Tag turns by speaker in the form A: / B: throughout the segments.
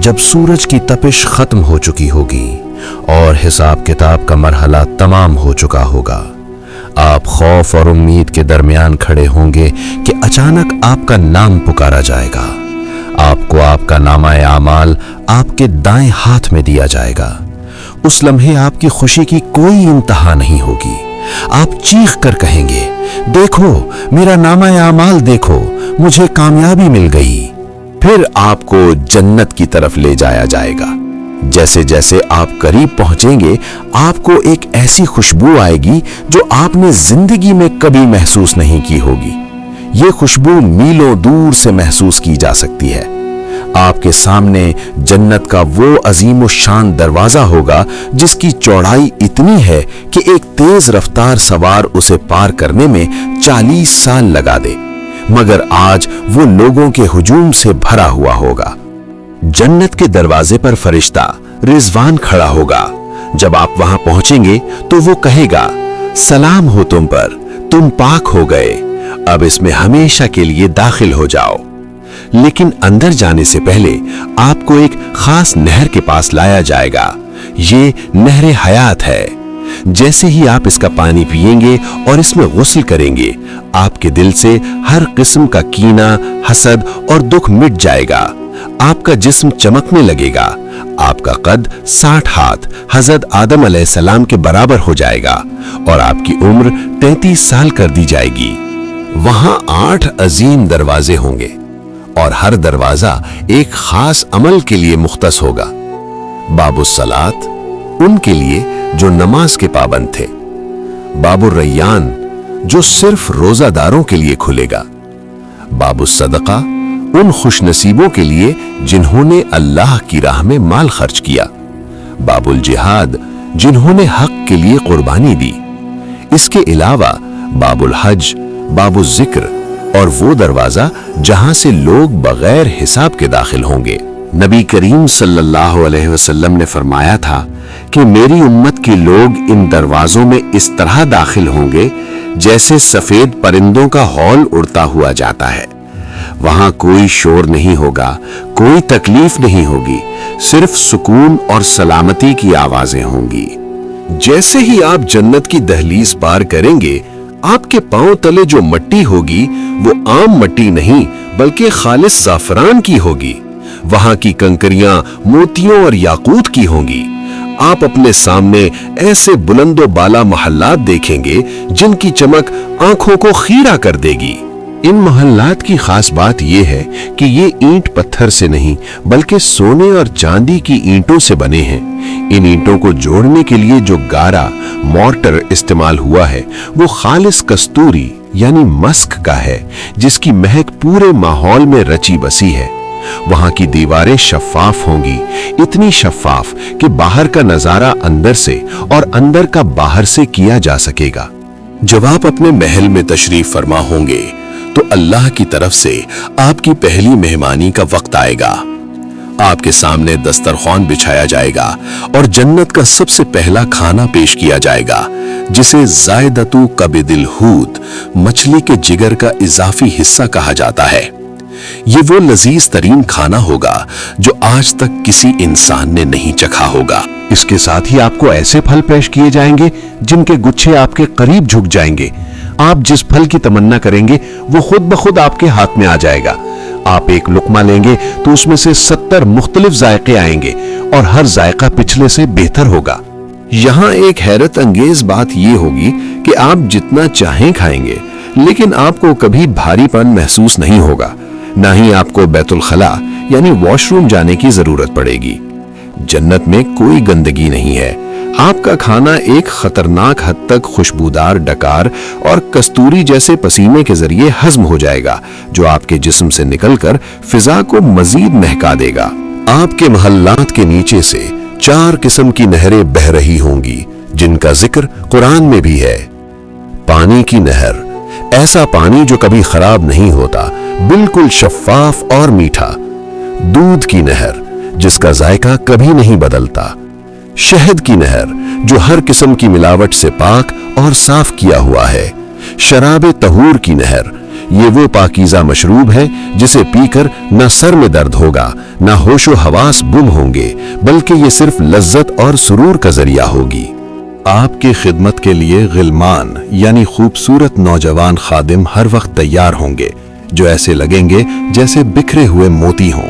A: جب سورج کی تپش ختم ہو چکی ہوگی اور حساب کتاب کا مرحلہ تمام ہو چکا ہوگا، آپ خوف اور امید کے درمیان کھڑے ہوں گے کہ اچانک آپ کا نام پکارا جائے گا۔ آپ کو آپ کا نامہ اعمال آپ کے دائیں ہاتھ میں دیا جائے گا۔ اس لمحے آپ کی خوشی کی کوئی انتہا نہیں ہوگی۔ آپ چیخ کر کہیں گے، دیکھو میرا نامہ اعمال، دیکھو مجھے کامیابی مل گئی۔ پھر آپ کو جنت کی طرف لے جایا جائے گا۔ جیسے جیسے آپ قریب پہنچیں گے، آپ کو ایک ایسی خوشبو آئے گی جو آپ نے زندگی میں کبھی محسوس نہیں کی ہوگی۔ یہ خوشبو میلوں دور سے محسوس کی جا سکتی ہے۔ آپ کے سامنے جنت کا وہ عظیم و شان دروازہ ہوگا جس کی چوڑائی اتنی ہے کہ ایک تیز رفتار سوار اسے پار کرنے میں 40 سال لگا دے، مگر آج وہ لوگوں کے ہجوم سے بھرا ہوا ہوگا۔ جنت کے دروازے پر فرشتہ رضوان کھڑا ہوگا۔ جب آپ وہاں پہنچیں گے تو وہ کہے گا، سلام ہو تم پر، تم پاک ہو گئے، اب اس میں ہمیشہ کے لیے داخل ہو جاؤ۔ لیکن اندر جانے سے پہلے آپ کو ایک خاص نہر کے پاس لایا جائے گا۔ یہ نہر حیات ہے۔ جیسے ہی آپ اس کا پانی پئیں گے اور اس میں غسل کریں گے، آپ کے دل سے ہر قسم کا کینہ، حسد اور دکھ مٹ جائے گا۔ آپ کا جسم چمکنے لگے گا۔ آپ کا قد 60 ہاتھ حضرت آدم علیہ السلام کے برابر ہو جائے گا اور آپ کی عمر 33 سال کر دی جائے گی۔ وہاں 8 عظیم دروازے ہوں گے اور ہر دروازہ ایک خاص عمل کے لیے مختص ہوگا۔ باب الصلاۃ ان کے لیے جو نماز کے پابند تھے، باب الریان جو صرف روزہ داروں کے لیے کھلے گا، باب الصدقہ ان خوش نصیبوں کے لیے جنہوں نے اللہ کی راہ میں مال خرچ کیا، باب الجہاد جنہوں نے حق کے لیے قربانی دی۔ اس کے علاوہ باب الحج، باب الذکر اور وہ دروازہ جہاں سے لوگ بغیر حساب کے داخل ہوں گے۔ نبی کریم صلی اللہ علیہ وسلم نے فرمایا تھا کہ میری امت کے لوگ ان دروازوں میں اس طرح داخل ہوں گے جیسے سفید پرندوں کا ہال اڑتا ہوا جاتا ہے۔ وہاں کوئی شور نہیں ہوگا، کوئی تکلیف نہیں ہوگی، صرف سکون اور سلامتی کی آوازیں ہوں گی۔ جیسے ہی آپ جنت کی دہلیز پار کریں گے، آپ کے پاؤں تلے جو مٹی ہوگی وہ عام مٹی نہیں بلکہ خالص زعفران کی ہوگی۔ وہاں کی کنکریاں موتیوں اور یاقوت کی ہوں گی۔ آپ اپنے سامنے ایسے بلند و بالا محلات دیکھیں گے جن کی چمک آنکھوں کو خیرہ کر دے گی۔ ان محلات کی خاص بات یہ ہے کہ یہ اینٹ پتھر سے نہیں بلکہ سونے اور چاندی کی اینٹوں سے بنے ہیں۔ ان اینٹوں کو جوڑنے کے لیے جو گارا مورٹر استعمال ہوا ہے وہ خالص کستوری یعنی مسک کا ہے، جس کی مہک پورے ماحول میں رچی بسی ہے۔ وہاں کی دیواریں شفاف ہوں گی، اتنی شفاف کہ باہر کا نظارہ اندر سے اور اندر کا باہر سے کیا جا سکے گا۔ جب آپ اپنے محل میں تشریف فرما ہوں گے تو اللہ کی طرف سے آپ کی پہلی مہمانی کا وقت آئے گا۔ آپ کے سامنے دسترخوان بچھایا جائے گا اور جنت کا سب سے پہلا کھانا پیش کیا جائے گا، جسے زائدتو کبد الحوت، مچھلی کے جگر کا اضافی حصہ کہا جاتا ہے۔ یہ وہ لذیذ ترین کھانا ہوگا جو آج تک کسی انسان نے نہیں چکھا ہوگا۔ اس کے ساتھ ہی آپ کو ایسے پھل پیش کیے جائیں گے جن کے گچھے آپ کے قریب جھک جائیں گے۔ آپ جس پھل کی تمنا کریں گے وہ خود بخود آپ کے ہاتھ میں آ جائے گا۔ آپ ایک لقمہ لیں گے تو اس میں سے 70 مختلف ذائقے آئیں گے اور ہر ذائقہ پچھلے سے بہتر ہوگا۔ یہاں ایک حیرت انگیز بات یہ ہوگی کہ آپ جتنا چاہیں کھائیں گے، لیکن آپ کو کبھی بھاری پن محسوس نہیں ہوگا، نہ ہی آپ کو بیت الخلا یعنی واش روم جانے کی ضرورت پڑے گی۔ جنت میں کوئی گندگی نہیں ہے۔ آپ کا کھانا ایک خطرناک حد تک خوشبودار ڈکار اور کستوری جیسے پسینے کے ذریعے ہضم ہو جائے گا، جو آپ کے جسم سے نکل کر فضا کو مزید مہکا دے گا۔ آپ کے محلات کے نیچے سے 4 قسم کی نہریں بہہ رہی ہوں گی، جن کا ذکر قرآن میں بھی ہے۔ پانی کی نہر، ایسا پانی جو کبھی خراب نہیں ہوتا، بالکل شفاف اور میٹھا۔ دودھ کی نہر، جس کا ذائقہ کبھی نہیں بدلتا۔ شہد کی نہر، جو ہر قسم کی ملاوٹ سے پاک اور صاف کیا ہوا ہے۔ شراب طہور کی نہر، ये वो पाकीज़ा मशरूब है जिसे पीकर न सर में दर्द होगा, न होशो हवास गुम होंगे, बल्कि ये सिर्फ लज्जत और सुरूर का जरिया होगी। आपकी खिदमत के लिए गिलमान यानी खूबसूरत नौजवान खादिम हर वक्त तैयार होंगे, जो ऐसे लगेंगे जैसे बिखरे हुए मोती हों।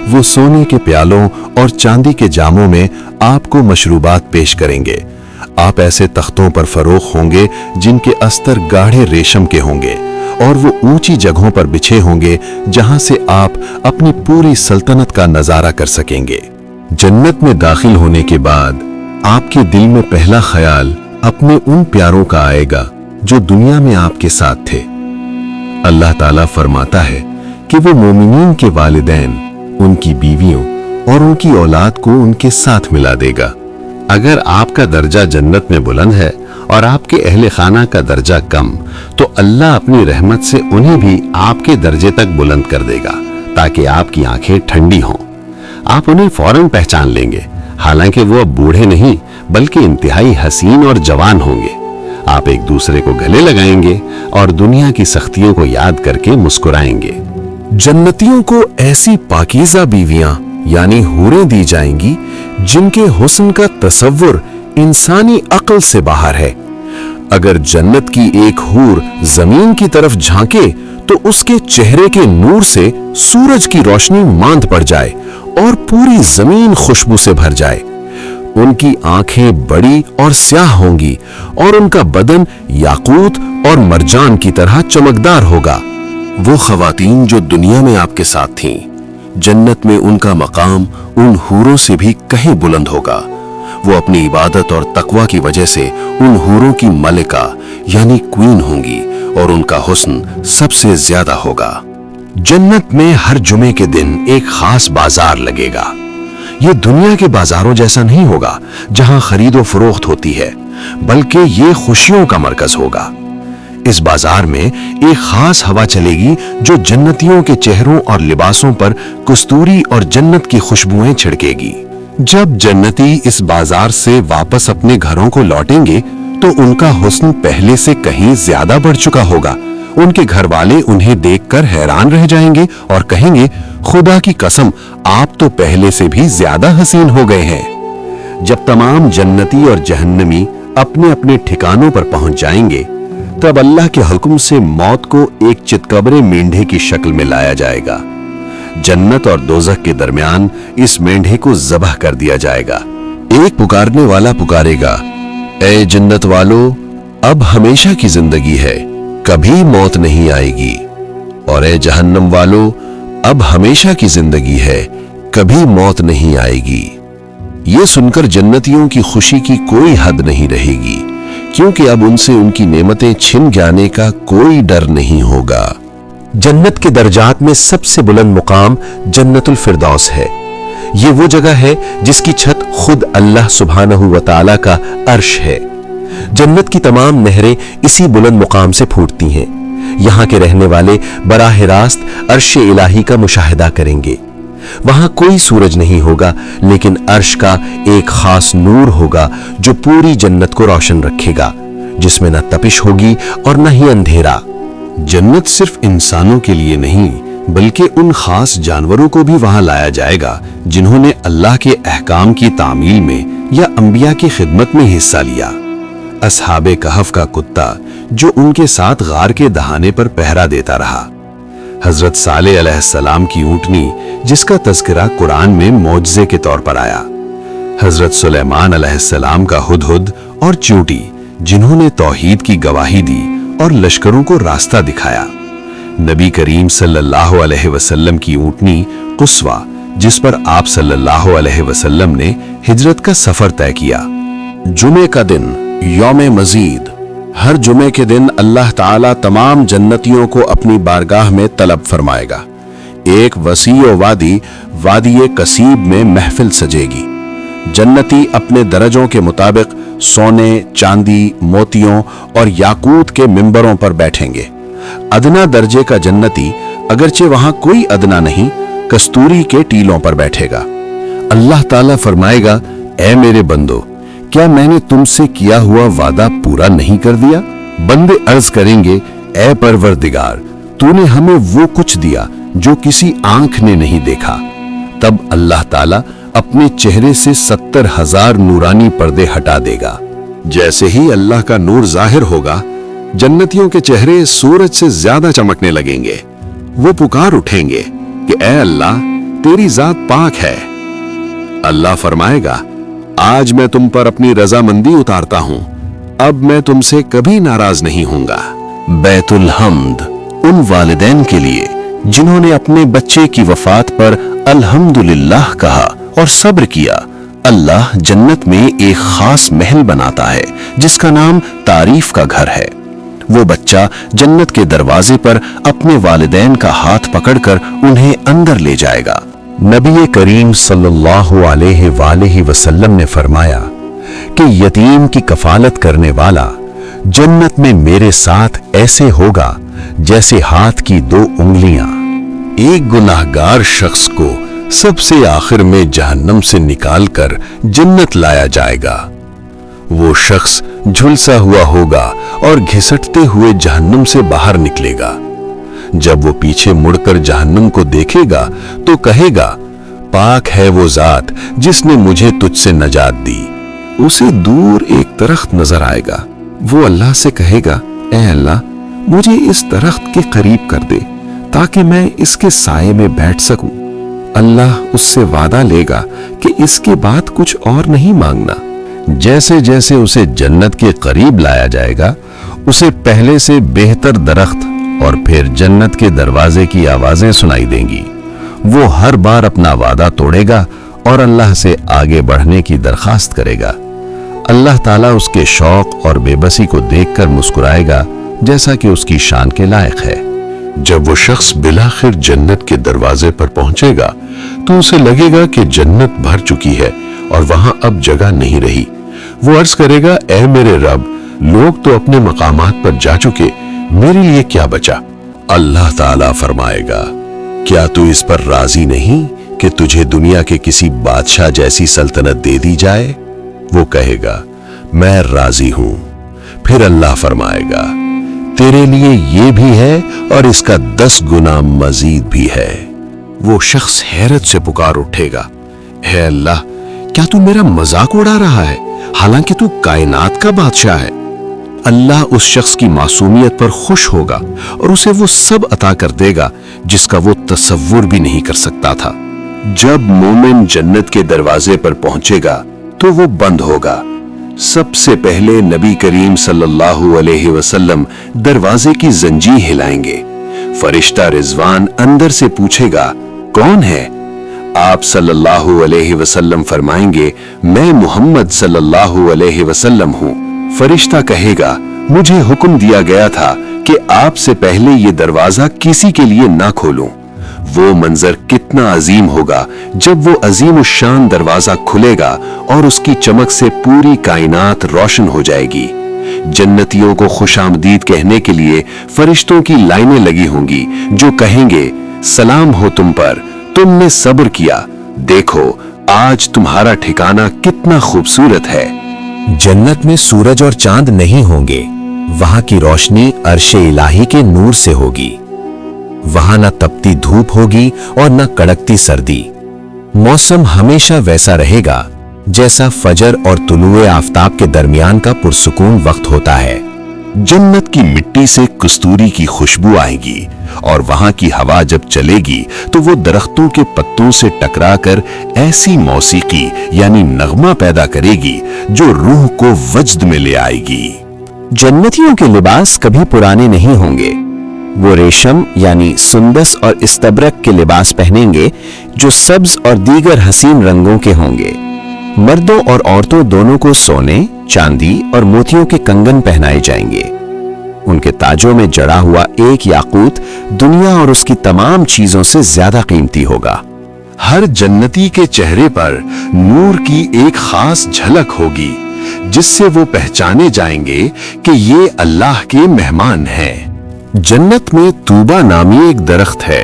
A: वो सोने के प्यालों और चांदी के जामों में आपको मशरूबात पेश करेंगे। आप ऐसे तख्तों पर फरोख होंगे जिनके अस्तर गाढ़े रेशम के होंगे और वो ऊंची जगहों पर बिछे होंगे जहां से आप अपनी पूरी सल्तनत का नजारा कर सकेंगे। जन्नत में दाखिल होने के बाद आपके दिल में पहला ख्याल अपने उन प्यारों का आएगा जो दुनिया में आपके साथ थे। अल्लाह ताला फरमाता है कि वो मोमिनीन के वालिदैन, उनकी बीवियों और उनकी औलाद को उनके साथ मिला देगा। अगर आपका दर्जा जन्नत में बुलंद है और आपके अहले खाना का दर्जा कम, तो अल्लाह अपनी रहमत से उन्हें भी आपके दर्जे तक बुलंद कर देगा, ताकि आपकी आंखें ठंडी हों। आप उन्हें फौरन पहचान लेंगे, हालांकि वो अब बूढ़े नहीं बल्कि इंतहाई हसीन और जवान होंगे। आप एक दूसरे को गले लगाएंगे और दुनिया की सख्तियों को याद करके मुस्कुराएंगे। जन्नतियों को ऐसी पाकीज़ा बीवियां यानी हूरें दी जाएंगी जिनके हुस्न का तसव्वुर इंसानी अक्ल से बाहर है। अगर जन्नत की एक हूर जमीन की तरफ झांके तो उसके चेहरे के नूर से सूरज की रोशनी मांद पड़ जाए और पूरी जमीन खुशबू से भर जाए। उनकी आंखें बड़ी और स्याह होंगी और उनका बदन याकूत और मरजान की तरह चमकदार होगा। वो खवातीन जो दुनिया में आपके साथ थीं, जन्नत में उनका मकाम उन हूरों से भी कहीं बुलंद होगा। वो अपनी इबादत और तकवा की वजह से उन हूरों की मलिका यानी क्वीन होंगी और उनका हुस्न सबसे ज्यादा होगा। जन्नत में हर जुमे के दिन एक खास बाजार लगेगा। ये दुनिया के बाजारों जैसा नहीं होगा जहां खरीदो फरोख्त होती है, बल्कि ये खुशियों का मरकज होगा। इस बाजार में एक खास हवा चलेगी जो जन्नतियों के चेहरों और लिबासों पर कस्तूरी और जन्नत की खुशबुएं छिड़केगी। जब जन्नती इस बाजार से वापस अपने घरों को लौटेंगे तो उनका हुस्न पहले से कहीं ज्यादा बढ़ चुका होगा। उनके घर वाले उन्हें देखकर हैरान रह जाएंगे और कहेंगे, खुदा की कसम, आप तो पहले से भी ज्यादा हसीन हो गए हैं। जब तमाम जन्नती और जहन्नमी अपने अपने ठिकानों पर पहुंच जाएंगे, तब अल्लाह के हुक्म से मौत को एक चितकबरे मेंढे की शक्ल में लाया जाएगा। जन्नत और दोज़ख के दरमियान इस मेंढे को ज़बह कर दिया जाएगा। एक पुकारने वाला पुकारेगा, ए जन्नत वालों, अब हमेशा की जिंदगी है, कभी मौत नहीं आएगी। और ए जहन्नम वालों, अब हमेशा की जिंदगी है, कभी मौत नहीं आएगी। ये सुनकर जन्नतियों की खुशी की कोई हद नहीं रहेगी, क्योंकि अब उनसे उनकी नेमतें छिन जाने का कोई डर नहीं होगा। जन्नत के दर्जात में सबसे बुलंद मुकाम जन्नतुल फिरदौस है। ये वो जगह है जिसकी छत खुद अल्लाह सुब्हानहू व तआला का अर्श है। जन्नत की तमाम नहरें इसी बुलंद मुकाम से फूटती हैं। यहाँ के रहने वाले बराह रास्त अर्श इलाही का मुशाहिदा करेंगे। वहां कोई सूरज नहीं होगा, लेकिन अर्श का एक खास नूर होगा जो पूरी जन्नत को रोशन रखेगा, जिसमें न तपिश होगी और न ही अंधेरा। जन्नत सिर्फ इंसानों के लिए नहीं, बल्कि उन खास जानवरों को भी वहां लाया जाएगा जिन्होंने अल्लाह के अहकाम की तामील में या अंबिया की खिदमत में हिस्सा लिया। असहाबे कहफ का कुत्ता जो उनके साथ गार के दहाने पर पहरा देता रहा, हजरत सालेह अलैहिस्सलाम की ऊंटनी जिसका तज़किरा कुरान में मौजज़े के तौर पर आया, हजरत सुलेमान अलैहिस्सलाम का हुदहुद और चींटी जिन्होंने तौहीद की गवाही दी और लश्करों को रास्ता दिखाया, नबी करीम सल्लल्लाहु अलैहि वसल्लम की ऊंटनी कुस्वा जिस पर आप सल्लल्लाहु अलैहि वसल्लम ने हिजरत का सफर तय किया। जुमे का दिन यौमे मजीद, हर जुमे के दिन अल्लाह ताला तमाम जन्नतियों को अपनी बारगाह में तलब फरमाएगा। एक वसी वादी वादी कसीब में महफिल सजेगी। जन्नती अपने दरजों के मुताबिक सोने, चांदी, मोतियों और याकूत के मिंबरों पर बैठेंगे। अदना दर्जे का जन्नती, अगरचे वहां कोई अदना नहीं, कस्तूरी के टीलों पर बैठेगा। अल्लाह ताला फरमाएगा, ऐ मेरे बंदो, क्या मैंने तुमसे किया हुआ वादा पूरा नहीं कर दिया? बंदे अर्ज करेंगे, ऐ परवरदिगार, तूने हमें वो कुछ दिया जो किसी आंख ने नहीं देखा। तब अल्लाह ताला अपने चेहरे से 70,000 नूरानी पर्दे हटा देगा। जैसे ही अल्लाह का नूर जाहिर होगा, जन्नतियों के चेहरे सूरज से ज्यादा चमकने लगेंगे। वो पुकार उठेंगे कि ऐ अल्लाह, तेरी जात पाक है। अल्लाह फरमाएगा, आज मैं तुम पर अपनी रजामंदी उतारता हूं, अब मैं तुमसे कभी नाराज नहीं होऊंगा। बैतुल हम्द उन वालिदैन के लिए जिन्होंने अपने बच्चे की वफात पर अल्हम्दुलिल्लाह कहा और सब्र किया। अल्लाह जन्नत में एक खास महल बनाता है जिसका नाम तारीफ का घर है। वो बच्चा जन्नत के दरवाजे पर अपने वालिदैन का हाथ पकड़कर उन्हें अंदर ले जाएगा। नबी करीम सल्लल्लाहु अलैहि वसल्लम ने फरमाया कि यतीम की कफालत करने वाला जन्नत में मेरे साथ ऐसे होगा जैसे हाथ की 2 उंगलियां। एक गुनाहगार शख्स को सबसे आखिर में जहन्नम से निकालकर जन्नत लाया जाएगा। वो शख्स झुलसा हुआ होगा और घिसटते हुए जहन्नम से बाहर निकलेगा। जब वो पीछे मुड़कर जहन्नम को देखेगा तो कहेगा, पाक है वो जात जिसने मुझे तुझसे नजात दी। उसे दूर एक दरख्त नजर आएगा। वो अल्लाह से कहेगा, ऐ अल्लाह, मुझे इस दरख्त के करीब कर दे ताकि मैं इसके साये में बैठ सकूं। अल्लाह उससे वादा लेगा कि इसके बाद कुछ और नहीं मांगना। जैसे जैसे उसे जन्नत के करीब लाया जाएगा, उसे पहले से बेहतर दरख्त और फिर जन्नत के दरवाजे की आवाजें सुनाई देंगी। वो हर बार अपना वादा तोड़ेगा और अल्लाह से आगे बढ़ने की दरखास्त करेगा। अल्लाह ताला उसके शौक और बेबसी को देखकर मुस्कुराएगा जैसा कि उसकी शान के लायक है। जब वो शख्स बिलाखिर जन्नत के दरवाजे पर पहुंचेगा तो उसे लगेगा कि जन्नत भर चुकी है और वहां अब जगह नहीं रही। वो अर्ज करेगा, ऐ मेरे रब, लोग तो अपने मकामात पर जा चुके, मेरे लिए क्या बचा? अल्लाह ताला फरमाएगा, क्या तू इस पर राजी नहीं कि तुझे दुनिया के किसी बादशाह जैसी सल्तनत दे दी जाए? वो कहेगा, मैं राजी हूं। फिर अल्लाह फरमाएगा, तेरे लिए ये भी है और इसका 10 गुना मजीद भी है। वो शख्स हैरत से पुकार उठेगा, है अल्लाह, क्या तू मेरा मजाक उड़ा रहा है? हालांकि तू कायनात का बादशाह है। अल्लाह उस शख्स की मासूमियत पर खुश होगा और उसे वो सब अता कर देगा जिसका वो तसव्वुर भी नहीं कर सकता था। जब मोमिन जन्नत के दरवाजे पर पहुंचेगा तो वो बंद होगा। सबसे पहले नबी करीम सल्लल्लाहु अलैहि वसल्लम दरवाजे की जंजीर हिलाएंगे। फरिश्ता रिजवान अंदर से पूछेगा, कौन है? आप सल्लल्लाहु अलैहि वसल्लम फरमाएंगे, मैं मोहम्मद सल्लल्लाहु अलैहि वसल्लम हूँ। फरिश्ता कहेगा, मुझे हुक्म दिया गया था कि आपसे पहले ये दरवाजा किसी के लिए ना खोलूं। वो मंजर कितना अजीम होगा जब वो अजीम शान दरवाजा खुलेगा और उसकी चमक से पूरी कायनात रोशन हो जाएगी। जन्नतियों को खुशामदीद कहने के लिए फरिश्तों की लाइनें लगी होंगी जो कहेंगे, सलाम हो तुम पर, तुमने सब्र किया, देखो आज तुम्हारा ठिकाना कितना खूबसूरत है।
B: जन्नत में सूरज और चांद नहीं होंगे, वहां की रोशनी अर्शे इलाही के नूर से होगी। वहां न तपती धूप होगी और न कड़कती सर्दी। मौसम हमेशा वैसा रहेगा जैसा फजर और तुलुए आफताब के दरमियान का पुरसुकून वक्त होता है।
A: जन्नत की मिट्टी से कस्तूरी की खुशबू आएगी और वहां की हवा जब चलेगी तो वो दरख्तों के पत्तों से टकराकर ऐसी मौसीकी यानी नगमा पैदा करेगी जो रूह को वजद में ले आएगी।
B: जन्नतियों के लिबास कभी पुराने नहीं होंगे। वो रेशम यानी सुंदस और इस्तबरक के लिबास पहनेंगे जो सब्ज और दीगर हसीन रंगों के होंगे। मर्दों और औरतों दोनों को सोने, चांदी और मोतियों के कंगन पहनाए जाएंगे। उनके ताजों में जड़ा हुआ एक याकूत दुनिया और उसकी तमाम चीजों से ज्यादा कीमती होगा।
A: हर जन्नती के चेहरे पर नूर की एक खास झलक होगी जिससे वो पहचाने जाएंगे कि ये अल्लाह के मेहमान हैं। जन्नत में तूबा नामी एक दरख्त है।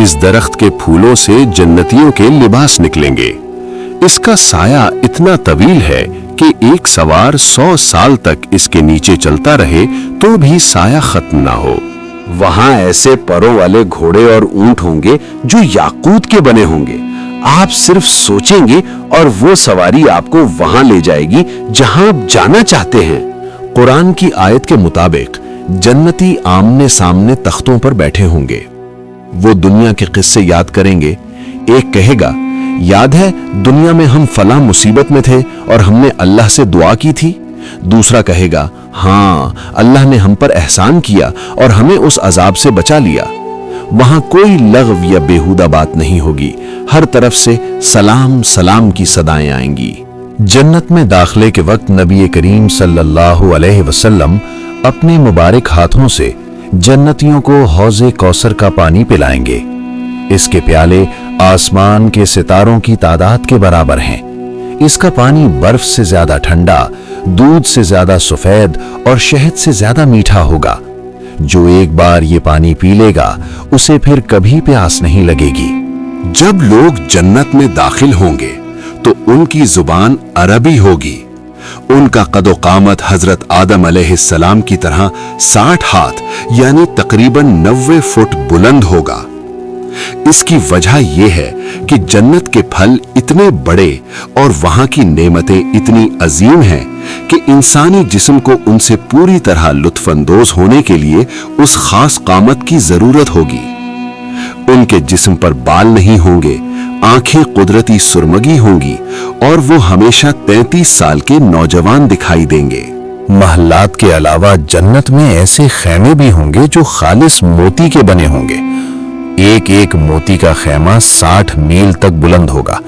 A: इस दरख्त के फूलों से जन्नतियों के लिबास निकलेंगे। इसका साया इतना तवील है कि एक सवार 100 साल तक इसके नीचे चलता रहे तो भी साया खत्म ना हो।
B: वहां ऐसे परों वाले घोड़े और ऊंट होंगे जो याकूत के बने होंगे। आप सिर्फ सोचेंगे और वो सवारी आपको वहां ले जाएगी जहां आप जाना चाहते हैं।
A: कुरान की आयत के मुताबिक जन्नती आमने सामने तख्तों पर बैठे होंगे। वो दुनिया के किस्से याद करेंगे। एक कहेगा, याद है दुनिया में हम फला मुसीबत में थे और हमने अल्लाह से दुआ की थी। दूसरा कहेगा, हाँ अल्लाह ने हम पर एहसान किया और हमें उस अजाब से बचा लिया। वहां कोई लग़व या बेहुदा बात नहीं होगी। हर तरफ से सलाम सलाम की सदाएं आएंगी। जन्नत में दाखिले के वक्त नबी करीम सल्लल्लाहु अलैहि वसल्लम अपने मुबारक हाथों से जन्नतियों को हौज़े कौसर का पानी पिलाएंगे। इसके प्याले आसमान के सितारों की तादाद के बराबर हैं। इसका पानी बर्फ से ज्यादा ठंडा, दूध से ज्यादा सफेद और शहद से ज्यादा मीठा होगा। जो एक बार ये पानी पी लेगा उसे फिर कभी प्यास नहीं लगेगी।
C: जब लोग जन्नत में दाखिल होंगे तो उनकी जुबान अरबी होगी। उनका कदो कामत हजरत आदम अलैहिस्सलाम की तरह 60 हाथ यानी तकरीबन 90 फुट बुलंद होगा। इसकी वजह यह है कि जन्नत के फल इतने बड़े और वहां की नेमतें इतनी अजीम हैं कि इंसानी जिस्म को उनसे पूरी तरह लुत्फानंदोज होने के लिए उस खास कामत की जरूरत होगी। उनके जिस्म पर बाल नहीं होंगे, आंखें कुदरती सुरमगी होंगी और वो हमेशा 33 साल के नौजवान दिखाई देंगे।
A: महल्लात के अलावा जन्नत में ऐसे खैमे भी होंगे जो खालिस मोती के बने होंगे। एक एक मोती का खैमा 60 मील तक बुलंद होगा।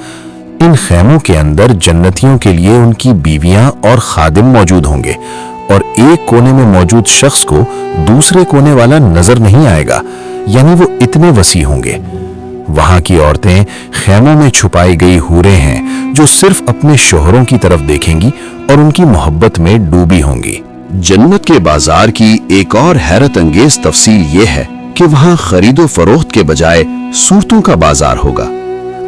A: इन खैमों के अंदर जन्नतियों के लिए उनकी बीवियां और खादिम मौजूद होंगे और एक कोने में मौजूद शख्स को दूसरे कोने वाला नजर नहीं आएगा, यानी वो इतने वसी होंगे। वहां की औरतें खैमों में छुपाई गई हूरें हैं जो सिर्फ अपने शोहरों की तरफ देखेंगी और उनकी मोहब्बत में डूबी होंगी।
C: जन्नत के बाजार की एक और हैरत अंगेज तफसील ये है कि वहां खरीदो फरोख्त के बजाय सूरतों का बाजार होगा।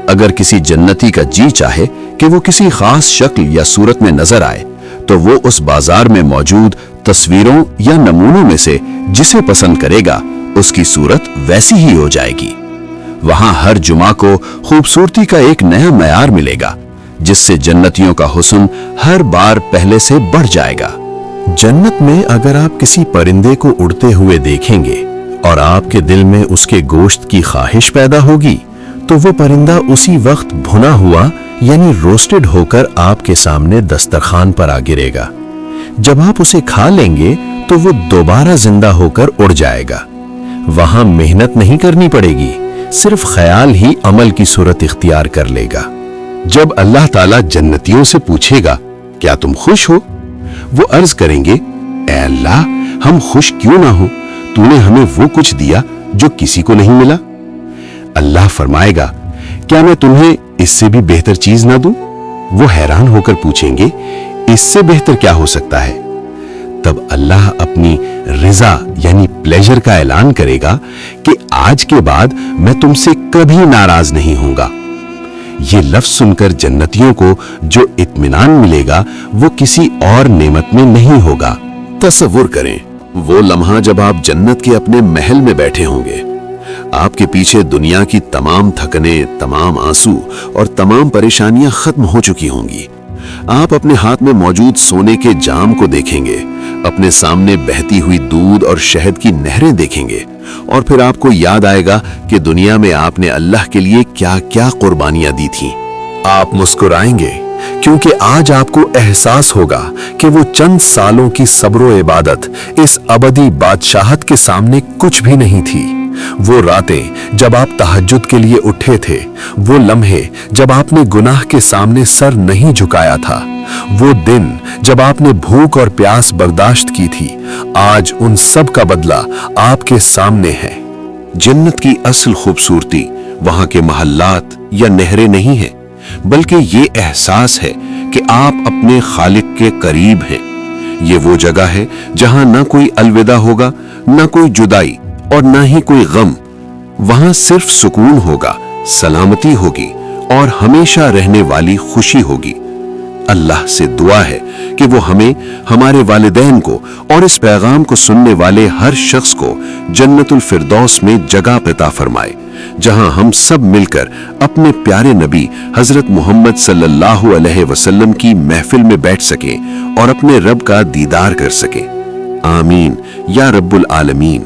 C: अगर किसी जन्नती का जी चाहे कि वो किसी खास शक्ल या सूरत में नजर आए तो वो उस बाजार में मौजूद तस्वीरों या नमूनों में से जिसे पसंद करेगा उसकी सूरत वैसी ही हो जाएगी। वहां हर जुमा को खूबसूरती का एक नया मयार मिलेगा जिससे जन्नतियों का हुस्न हर बार पहले से बढ़ जाएगा।
A: जन्नत में अगर आप किसी परिंदे को उड़ते हुए देखेंगे और आपके दिल में उसके गोश्त की ख्वाहिश पैदा होगी तो वो परिंदा उसी वक्त भुना हुआ यानी रोस्टेड होकर आपके सामने दस्तरखान पर आ गिरेगा। जब आप उसे खा लेंगे तो वो दोबारा जिंदा होकर उड़ जाएगा। वहां मेहनत नहीं करनी पड़ेगी, सिर्फ ख्याल ही अमल की सूरत इख्तियार कर लेगा।
C: जब अल्लाह ताला जन्नतियों से पूछेगा, क्या तुम खुश हो? वो अर्ज करेंगे, ए अल्लाह, हम खुश क्यों ना हो? तूने हमें वो कुछ दिया जो किसी को नहीं मिला। अल्लाह फरमाएगा, क्या मैं तुम्हें इससे भी बेहतर चीज ना दूं? वो हैरान होकर पूछेंगे, इससे बेहतर क्या हो सकता है? तब अल्लाह अपनी रिजा यानी प्लेजर का ऐलान करेगा कि आज के बाद मैं तुमसे कभी नाराज नहीं होऊंगा। ये लफ्ज सुनकर जन्नतियों को जो इत्मीनान मिलेगा वो किसी और नेमत में नहीं होगा। तसव्वुर करें वो लम्हा जब आप जन्नत के अपने महल में बैठे होंगे। आपके पीछे दुनिया की तमाम थकने, तमाम आंसू और तमाम परेशानियां खत्म हो चुकी होंगी। आप अपने हाथ में मौजूद सोने के जाम को देखेंगे, अपने सामने बहती हुई दूध और शहद की नहरें देखेंगे और फिर आपको याद आएगा कि दुनिया में आपने अल्लाह के लिए क्या क्या कुर्बानियां दी थीं। आप मुस्कुराएंगे क्योंकि आज आपको एहसास होगा कि वो चंद सालों की सब्र इबादत इस अबदी बादशाहत के सामने कुछ भी नहीं थी। वो रातें जब आप तहज्जुद के लिए उठे थे, वो लम्हे जब आपने गुनाह के सामने सर नहीं झुकाया था, वो दिन जब आपने भूख और प्यास बर्दाश्त की थी, आज उन सब का बदला आपके सामने है। जन्नत की असल खूबसूरती वहां के महल्लात या नहरें नहीं है, बल्कि ये एहसास है कि आप अपने खालिक के करीब हैं। ये वो जगह है जहां ना कोई अलविदा होगा, ना कोई जुदाई और ना ही कोई गम। वहां सिर्फ सुकून होगा, सलामती होगी और हमेशा रहने वाली खुशी होगी। अल्लाह से दुआ है कि वो हमें, हमारे वालिदैन को और इस पैगाम को सुनने वाले हर शख्स को जन्नतुल फिरदौस में जगह अता फरमाए, जहां हम सब मिलकर अपने प्यारे नबी हजरत मोहम्मद सल्लल्लाहु अलैहि वसल्लम की महफिल में बैठ सकें और अपने रब का दीदार कर सकें। आमीन या रब्बुल आलमीन।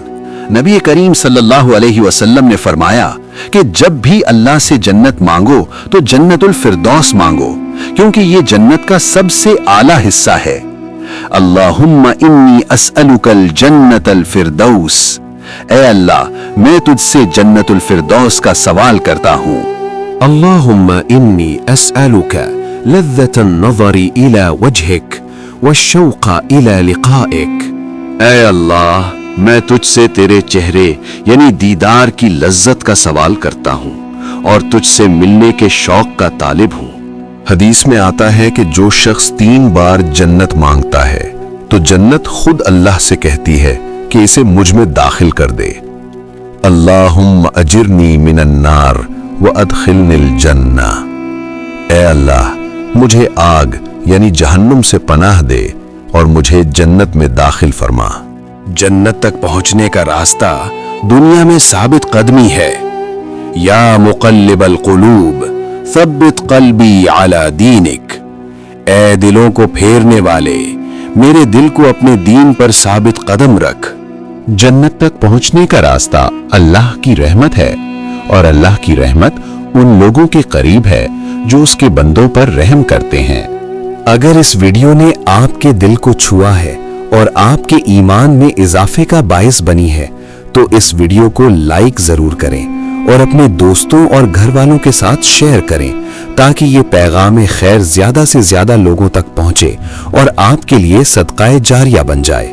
B: नबी करीम सल्लल्लाहु अलैहि वसल्लम ने फरमाया कि जब भी अल्लाह से जन्नत मांगो तो जन्नतुल फिरदौस मांगो, क्योंकि ये जन्नत का सबसे आला हिस्सा है। अल्लाहुम्मा इन्नी अस्अलुकल जन्नतल फिरदौस, ऐ अल्लाह मैं तुझसे जन्नतुल फिरदौस का सवाल करता हूँ।
C: अल्लाहुम्मा इन्नी अस्अलुका लज़्ज़तन नज़री इला वजहिक वश्शौक़ा इला लिक़ाइक। ऐ अल्लाह मैं तुझसे तेरे चेहरे यानी दीदार की लज्जत का सवाल करता हूँ और तुझसे मिलने के शौक का तालिब हूँ।
A: हदीस में आता है कि जो शख्स 3 बार जन्नत मांगता है तो जन्नत खुद अल्लाह से कहती है कि इसे मुझ में दाखिल कर दे। अल्लाहुम्मा अजिरनी मिनन नार व अदखिलनिल जन्ना। ऐ अल्लाह मुझे आग यानी जहन्नुम से पनाह दे और मुझे जन्नत में दाखिल फरमा।
C: जन्नत तक पहुंचने का रास्ता दुनिया में साबित कदमी है। या मुक़ल्लिबल क़ुलूब सब्बित क़ल्बी अला दीनिक। ऐ दिलों को फेरने वाले, मेरे दिल को अपने दीन पर साबित कदम रख।
A: जन्नत तक पहुंचने का रास्ता अल्लाह की रहमत है और अल्लाह की रहमत उन लोगों के करीब है जो उसके बंदों पर रहम करते हैं।
B: अगर इस वीडियो ने आपके दिल को छुआ है और आपके ईमान में इजाफे का बाइस बनी है तो इस वीडियो को लाइक जरूर करें और अपने दोस्तों और घर वालों के साथ शेयर करें ताकि ये पैगाम खैर ज्यादा से ज्यादा लोगों तक पहुंचे और आपके लिए सदकाए जारिया बन जाए।